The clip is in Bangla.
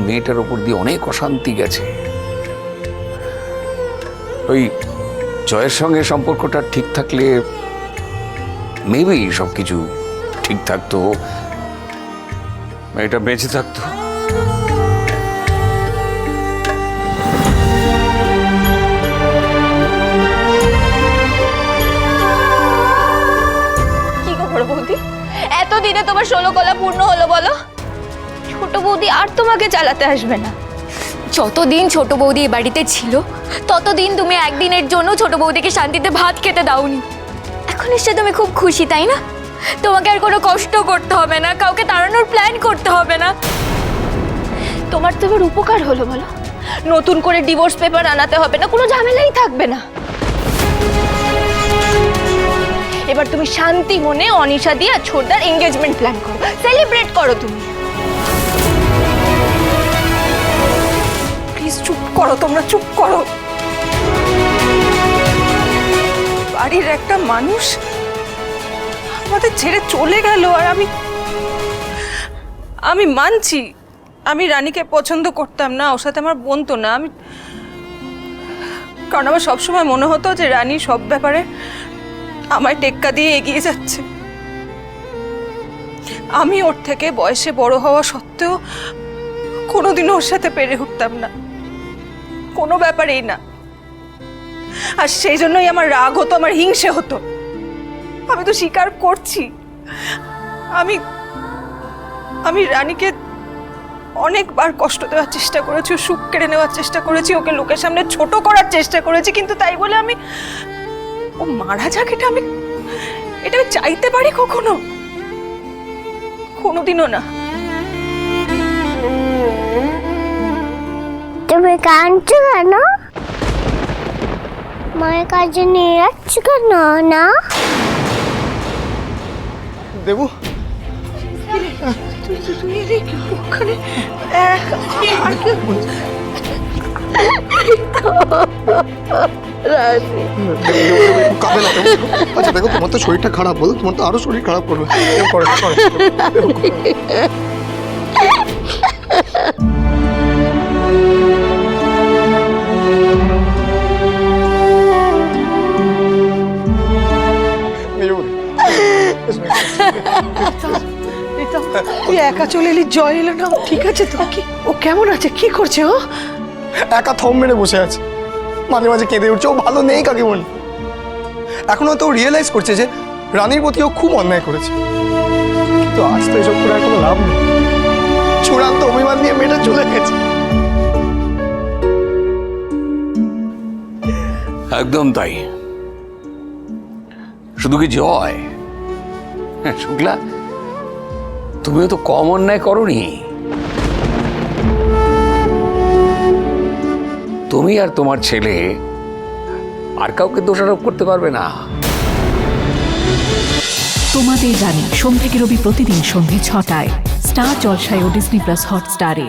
মেয়েটার ওপর দিয়ে অনেক অশান্তি গেছে। ওই জয়ের সঙ্গে সম্পর্কটা ঠিক থাকলে মেবি সবকিছু ঠিক থাকতো, মেয়েটা বেঁচে থাকতো। কি গো বড় বৌদি, এতদিনে তোমার 16 কলা পূর্ণ হলো বলো? ছোট বৌদি আর তোমাকে চালাতে আসবে না। যতদিন ছোট বৌদি এ বাড়িতে ছিল ততদিন তুমি একদিনের জন্য ছোট বৌদিকে শান্তিতে ভাত খেতে দাওনি। এখন এসে তুমি খুব খুশি, তাই না? তোমাকে আর কোনো কষ্ট করতে হবে না, কাউকে তাড়ানোর প্ল্যান করতে হবে না। তোমার তো এবার উপকার হলো বলো, নতুন করে ডিভোর্স পেপার আনাতে হবে না, কোনো ঝামেলাই থাকবে না। এবার তুমি শান্তি মনে অনিশা দিয়ে ছোটদার এঙ্গেজমেন্ট প্ল্যান করো, সেলিব্রেট করো। তুমি প্লিজ চুপ করো, তোমরা চুপ করো। বাড়ির একটা মানুষ আমাদের ছেড়ে চলে গেল, আর আমি মানছি আমি রানীকে পছন্দ করতাম না, ওর সাথে আমার বনতো না। কারণ আমার সবসময় মনে হতো যে রানী সব ব্যাপারে আমায় টেক্কা দিয়ে এগিয়ে যাচ্ছে। আমি ওর থেকে বয়সে বড় হওয়া সত্ত্বেও কোনোদিনও ওর সাথে পেরে উঠতাম না, কোনো ব্যাপারেই না। আর সেই জন্যই আমার রাগ হতো, আমার হিংসে হতো। আমি তো স্বীকার করছি, আমি রানীকে অনেকবার কষ্ট দেওয়ার চেষ্টা করেছি, সুখ কেড়ে নেওয়ার চেষ্টা করেছি, ওকে লোকের সামনে ছোট করার চেষ্টা করেছি, কিন্তু তাই বলে ও মারা যাক এটা আমি চাইতে পারি কখনো? কোনোদিনও না। তুমি কাঁদছো কেন? মায়ের কাছে নিয়ে যাচ্ছ কেন? না দেবু, কাঁদে না। আচ্ছা দেখো, তোমার তো শরীরটা খারাপ, বলো তোমার তো আরো শরীর খারাপ করবে। তুই একা চলে এলি, জয় এলো না, ঠিক আছে তো? কি ও কেমন আছে, কি করছে ও? একা থম মেরে বসে আছে, মাঝে মাঝে কেঁদে উঠছে। ও ভালো নেই কাকিমণি। এখনো তো রিয়েলাইজ করছে যে রানীর প্রতি ও খুব অন্যায় করেছে, কিন্তু আজ তো এসব করে আর কোনো লাভ নেই। চূড়ান্ত অভিমান নিয়ে মেয়েটা চলে গেছে। একদম তাই। শুধু কি জয়, শুক্লা তুমিও তো কম অন্যায় করনি। তুমি আর তোমার ছেলে আর কাউকে দোষারোপ করতে পারবে না। তোমাদের রানী সোম থেকে রবি প্রতিদিন সন্ধ্যে 6টায় স্টার জলসায় ও ডিজনি প্লাস হটস্টারে।